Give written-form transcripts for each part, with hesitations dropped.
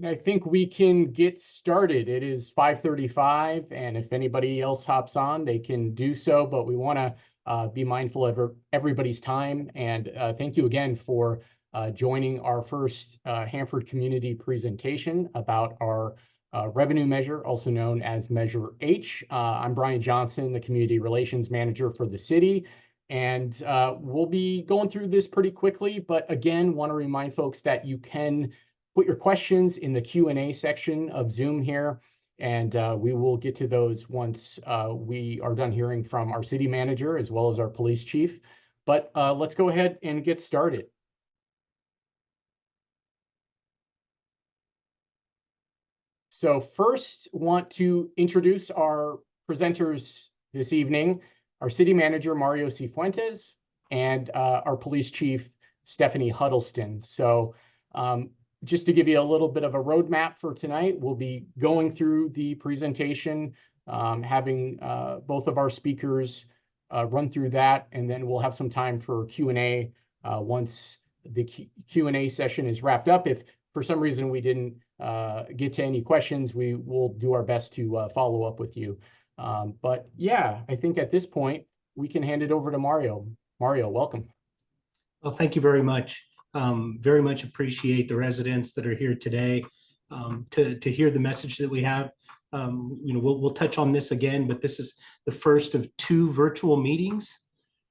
I think we can get started. It is 5:35, and if anybody else hops on, they can do so, but we want to be mindful of everybody's time. And thank you again for joining our first Hanford community presentation about our revenue measure, also known as Measure H. I'm Brian Johnson, the Community Relations Manager for the city. And we'll be going through this pretty quickly, but again, want to remind folks that you can put your questions in the Q&A section of Zoom here, and we will get to those once we are done hearing from our city manager as well as our police chief. But let's go ahead and get started. So first, want to introduce our presenters this evening, our city manager, Mario Cifuentes, and our police chief, Stephanie Huddleston. So just to give you a little bit of a roadmap for tonight, we'll be going through the presentation, having both of our speakers run through that, and then we'll have some time for Q&A once the Q&A session is wrapped up. If for some reason we didn't get to any questions, we will do our best to follow up with you. But yeah, I think at this point, we can hand it over to Mario. Mario, welcome. Well, thank you very much. Very much appreciate the residents that are here today to hear the message that we have. We'll touch on this again, but this is the first of 2 virtual meetings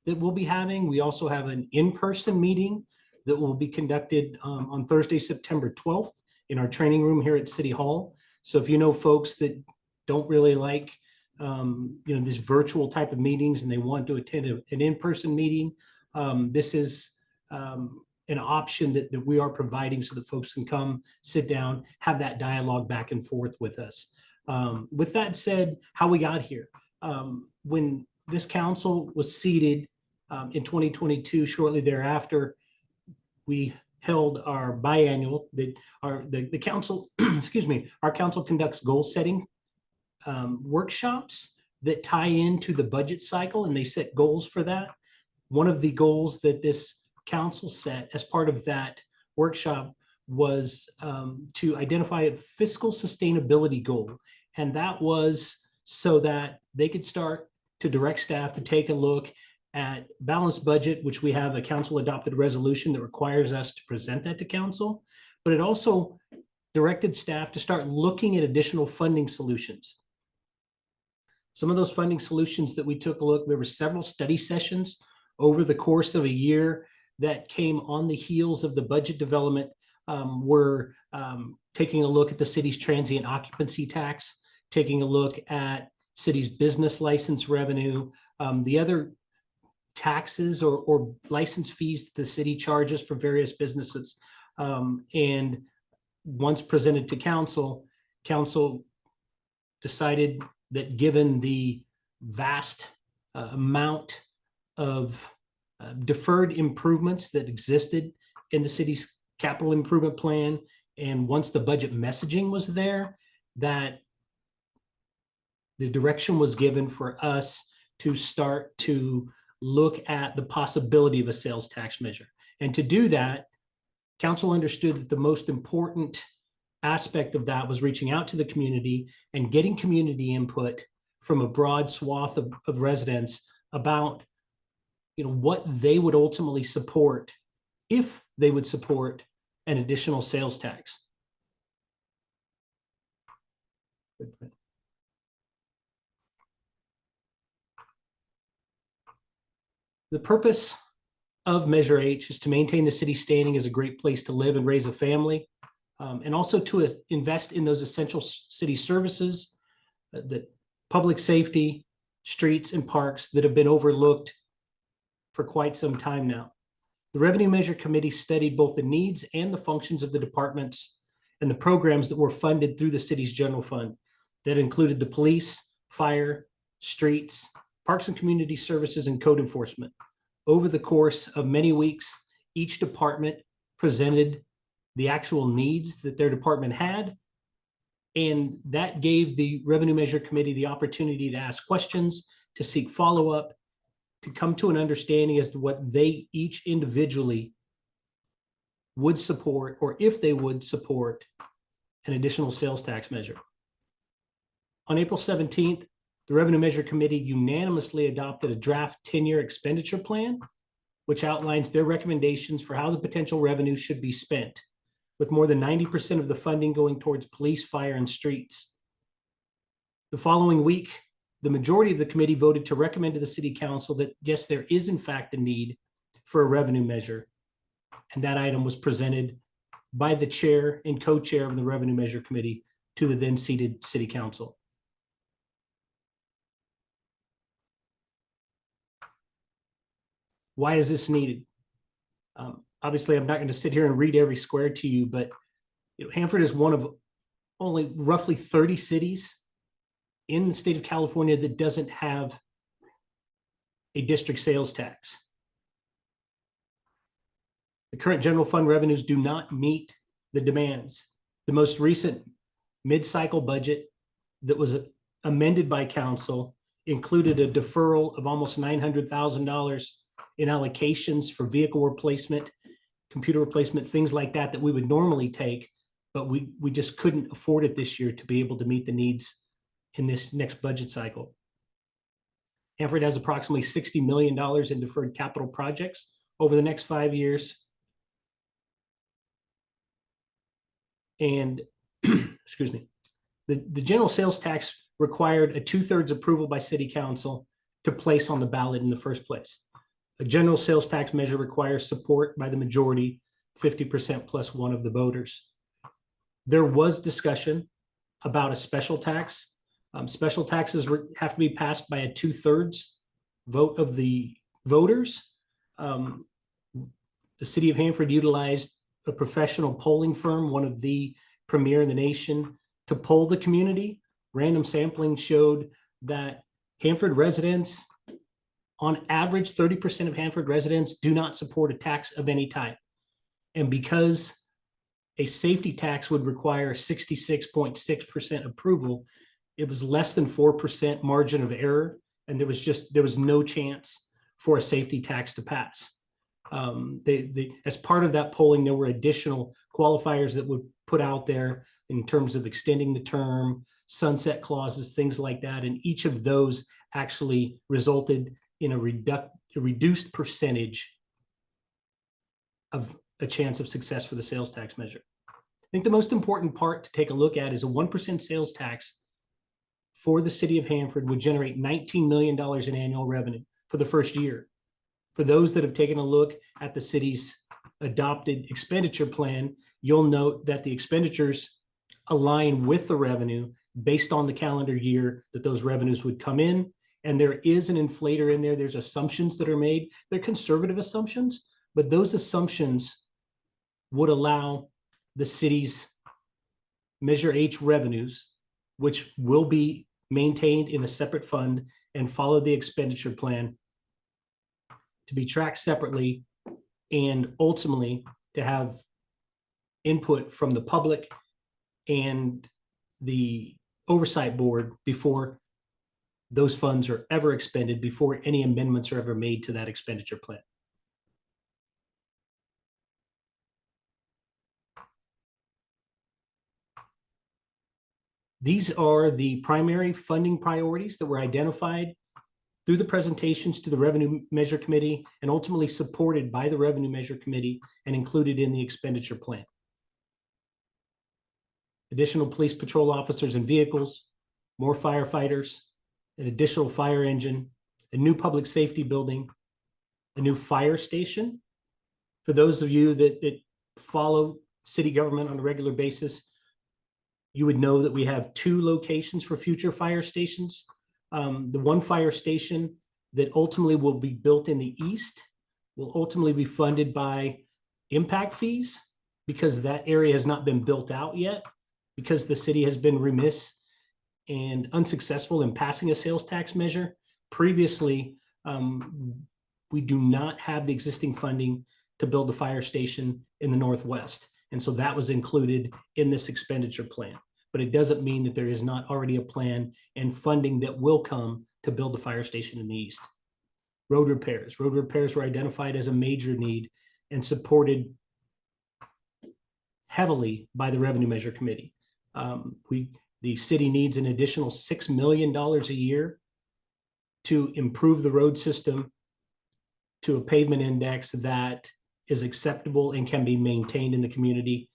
that we'll be having. We also have an in-person meeting that will be conducted on Thursday, September 12th in our training room here at City Hall. So if you know folks that don't really like this virtual type of meetings and they want to attend an in-person meeting, this is an option that we are providing so that folks can come, sit down, have that dialogue back and forth with us. With that said, how we got here. When this council was seated in 2022, shortly thereafter, we held our biannual, the council, excuse me, our council conducts goal setting workshops that tie into the budget cycle, and they set goals for that. One of the goals that this council set as part of that workshop was to identify a fiscal sustainability goal. And that was so that they could start to direct staff to take a look at balanced budget, which we have a council adopted resolution that requires us to present that to council. But it also directed staff to start looking at additional funding solutions. Some of those funding solutions that we took a look, there were several study sessions over the course of a year that came on the heels of the budget development. We're taking a look at the city's transient occupancy tax, taking a look at city's business license revenue, the other taxes or license fees that the city charges for various businesses. And once presented to council, council decided that given the vast amount of deferred improvements that existed in the city's capital improvement plan, and once the budget messaging was there, that the direction was given for us to start to look at the possibility of a sales tax measure. And to do that, council understood that the most important aspect of that was reaching out to the community and getting community input from a broad swath of residents about what they would ultimately support if they would support an additional sales tax. The purpose of Measure H is to maintain the city's standing as a great place to live and raise a family, and also to invest in those essential city services, the public safety, streets, and parks that have been overlooked for quite some time now. The Revenue Measure Committee studied both the needs and the functions of the departments and the programs that were funded through the city's general fund. That included the police, fire, streets, parks and community services, and code enforcement. Over the course of many weeks, each department presented the actual needs that their department had, and that gave the Revenue Measure Committee the opportunity to ask questions, to seek follow-up, to come to an understanding as to what they each individually would support, or if they would support an additional sales tax measure. On April 17th, the Revenue Measure Committee unanimously adopted a draft 10-year expenditure plan, which outlines their recommendations for how the potential revenue should be spent, with more than 90% of the funding going towards police, fire, and streets. The following week, the majority of the committee voted to recommend to the City Council that, yes, there is in fact a need for a revenue measure. And that item was presented by the chair and co-chair of the Revenue Measure Committee to the then seated City Council. Why is this needed? Obviously, I'm not going to sit here and read every square to you, but Hanford is one of only roughly 30 cities in the state of California that doesn't have a district sales tax. The current general fund revenues do not meet the demands. The most recent mid-cycle budget that was amended by council included a deferral of almost $900,000 in allocations for vehicle replacement, computer replacement, things like that we would normally take, but we just couldn't afford it this year to be able to meet the needs in this next budget cycle. Hanford has approximately $60 million in deferred capital projects over the next 5 years. And excuse me, the general sales tax required a 2/3 approval by City Council to place on the ballot in the first place. A general sales tax measure requires support by the majority, 50% plus one of the voters. There was discussion about a special tax. Special taxes have to be passed by a 2/3 vote of the voters. The city of Hanford utilized a professional polling firm, one of the premier in the nation, to poll the community. Random sampling showed that Hanford residents, on average, 30% of Hanford residents do not support a tax of any type. And because a safety tax would require 66.6% approval, it was less than 4% margin of error. And there was no chance for a safety tax to pass. As part of that polling, there were additional qualifiers that would put out there in terms of extending the term, sunset clauses, things like that. And each of those actually resulted in a reduced percentage of a chance of success for the sales tax measure. I think the most important part to take a look at is a 1% sales tax for the city of Hanford would generate $19 million in annual revenue for the first year. For those that have taken a look at the city's adopted expenditure plan, you'll note that the expenditures align with the revenue based on the calendar year that those revenues would come in. And there is an inflator in there. There's assumptions that are made. They're conservative assumptions, but those assumptions would allow the city's Measure H revenues, which will be maintained in a separate fund and follow the expenditure plan, to be tracked separately and ultimately to have input from the public and the oversight board before those funds are ever expended, before any amendments are ever made to that expenditure plan. These are the primary funding priorities that were identified through the presentations to the Revenue Measure Committee and ultimately supported by the Revenue Measure Committee and included in the expenditure plan. Additional police patrol officers and vehicles, more firefighters, an additional fire engine, a new public safety building, a new fire station. For those of you that follow city government on a regular basis, you would know that we have 2 locations for future fire stations. The one fire station that ultimately will be built in the east will ultimately be funded by impact fees, because that area has not been built out yet, because the city has been remiss and unsuccessful in passing a sales tax measure. Previously, we do not have the existing funding to build a fire station in the Northwest. And so that was included in this expenditure plan. But it doesn't mean that there is not already a plan and funding that will come to build the fire station in the east. Road repairs. Road repairs were identified as a major need and supported heavily by the Revenue Measure Committee. The city needs an additional $6 million a year to improve the road system to a pavement index that is acceptable and can be maintained in the community.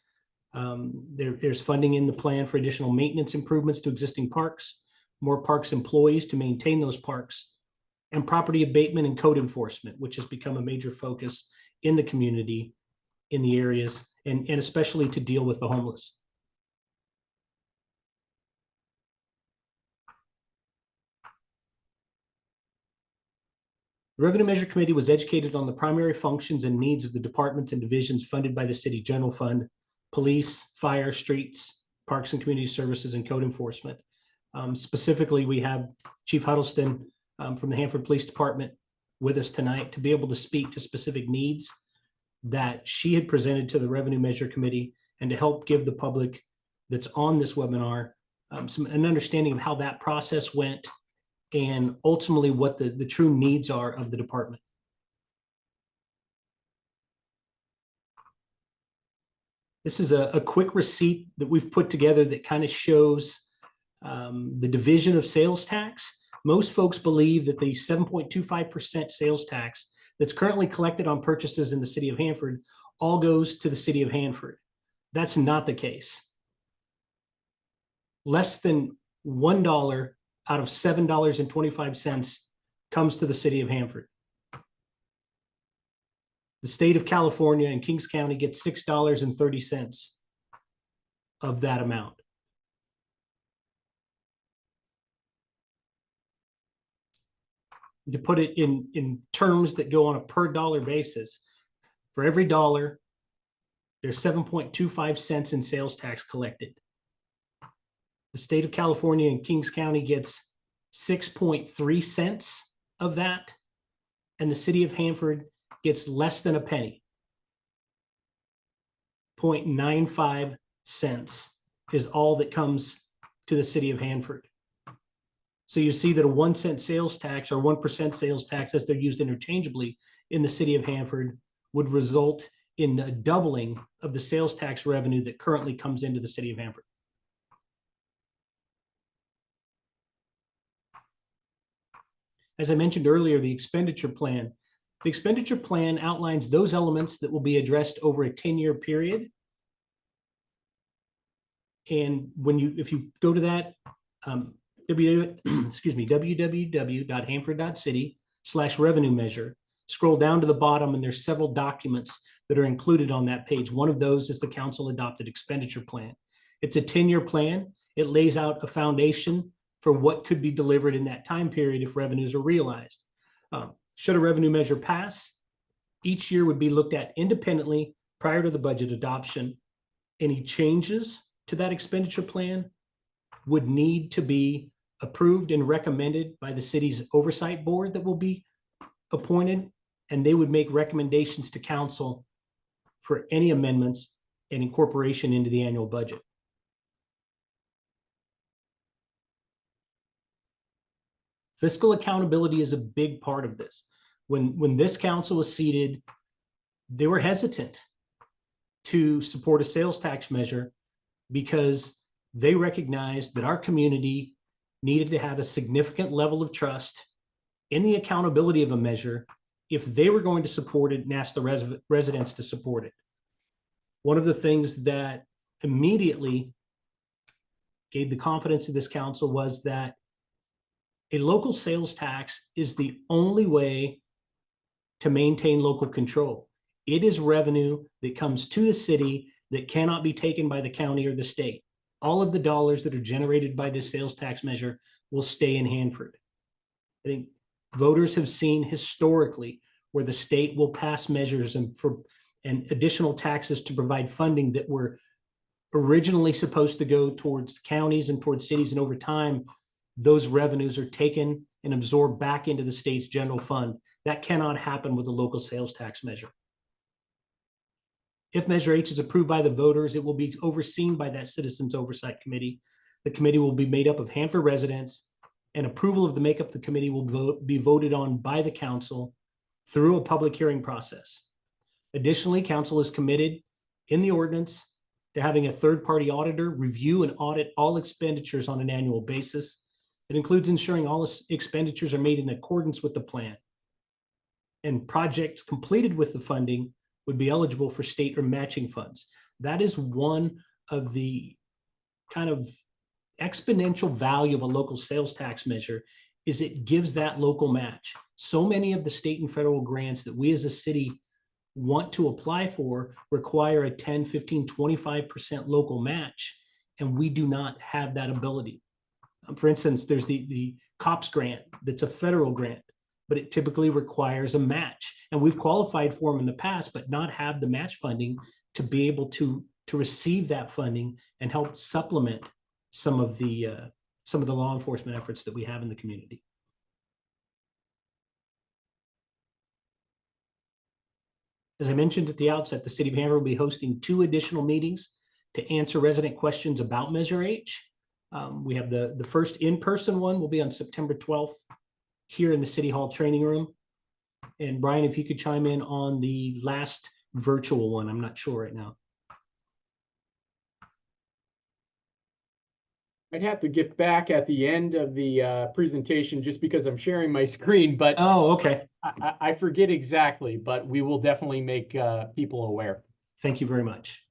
There's funding in the plan for additional maintenance improvements to existing parks, more parks employees to maintain those parks, and property abatement and code enforcement, which has become a major focus in the community, in the areas, and especially to deal with the homeless. The Revenue Measure Committee was educated on the primary functions and needs of the departments and divisions funded by the city general fund: police, fire, streets, parks and community services, and code enforcement. Specifically, we have Chief Huddleston from the Hanford Police Department with us tonight to be able to speak to specific needs that she had presented to the Revenue Measure Committee, and to help give the public that's on this webinar an understanding of how that process went, and ultimately what the true needs are of the department. This is a quick receipt that we've put together that kind of shows the division of sales tax. Most folks believe that the 7.25% sales tax that's currently collected on purchases in the city of Hanford all goes to the city of Hanford. That's not the case. Less than $1 out of $7.25 comes to the city of Hanford. The state of California and Kings County gets $6.30 of that amount. To put it in terms that go on a per dollar basis, for every dollar, there's 7.25 cents in sales tax collected. The state of California and Kings County gets 6.3 cents of that, and the city of Hanford gets less than a penny. 0.95 cents is all that comes to the city of Hanford. So you see that a 1 cent sales tax or 1% sales tax, as they're used interchangeably in the city of Hanford, would result in a doubling of the sales tax revenue that currently comes into the city of Hanford. As I mentioned earlier, the expenditure plan. The expenditure plan outlines those elements that will be addressed over a 10-year period. And if you go to that, www.hanford.city/revenue measure, scroll down to the bottom, and there's several documents that are included on that page. One of those is the council adopted expenditure plan. It's a 10-year plan. It lays out a foundation for what could be delivered in that time period if revenues are realized. Should a revenue measure pass, each year would be looked at independently prior to the budget adoption. Any changes to that expenditure plan would need to be approved and recommended by the city's oversight board that will be appointed, and they would make recommendations to council for any amendments and incorporation into the annual budget. Fiscal accountability is a big part of this. When this council was seated, they were hesitant to support a sales tax measure because they recognized that our community needed to have a significant level of trust in the accountability of a measure if they were going to support it and ask the residents to support it. One of the things that immediately gave the confidence of this council was that a local sales tax is the only way to maintain local control. It is revenue that comes to the city that cannot be taken by the county or the state. All of the dollars that are generated by this sales tax measure will stay in Hanford. I think voters have seen historically where the state will pass measures and additional taxes to provide funding that were originally supposed to go towards counties and towards cities, and over time, those revenues are taken and absorbed back into the state's general fund. That cannot happen with a local sales tax measure. If Measure H is approved by the voters, it will be overseen by that Citizens Oversight Committee. The committee will be made up of Hanford residents, and approval of the makeup of the committee will be voted on by the council through a public hearing process. Additionally, council is committed in the ordinance to having a third-party auditor review and audit all expenditures on an annual basis. It includes ensuring all expenditures are made in accordance with the plan. And projects completed with the funding would be eligible for state or matching funds. That is one of the kind of exponential value of a local sales tax measure, is it gives that local match. So many of the state and federal grants that we as a city want to apply for require a 10, 15, 25% local match, and we do not have that ability. For instance, there's the COPS grant that's a federal grant, but it typically requires a match. And we've qualified for them in the past, but not have the match funding to be able to receive that funding and help supplement some of the law enforcement efforts that we have in the community. As I mentioned at the outset, the City of Hanover will be hosting 2 additional meetings to answer resident questions about Measure H. We have the first in-person one will be on September 12th here in the City Hall training room. And Brian, if you could chime in on the last virtual one, I'm not sure right now. I'd have to get back at the end of the presentation just because I'm sharing my screen, but Oh, okay. I forget exactly, but we will definitely make people aware. Thank you very much.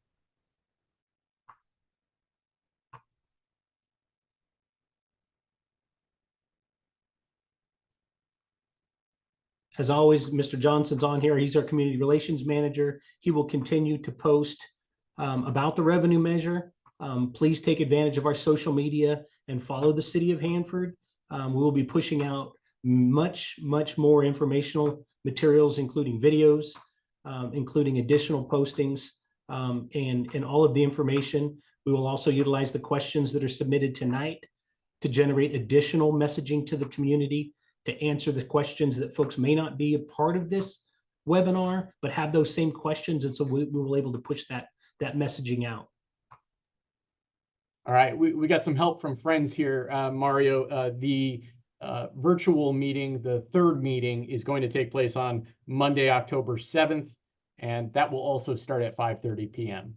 As always, Mr. Johnson's on here. He's our community relations manager. He will continue to post about the revenue measure. Please take advantage of our social media and follow the City of Hanford. We will be pushing out much more informational materials, including videos, including additional postings, and all of the information. We will also utilize the questions that are submitted tonight to generate additional messaging to the community, to answer the questions that folks may not be a part of this webinar, but have those same questions. And so we were able to push that messaging out. All right, we got some help from friends here, Mario. The virtual meeting, the 3rd meeting, is going to take place on Monday, October 7th, and that will also start at 5:30 p.m.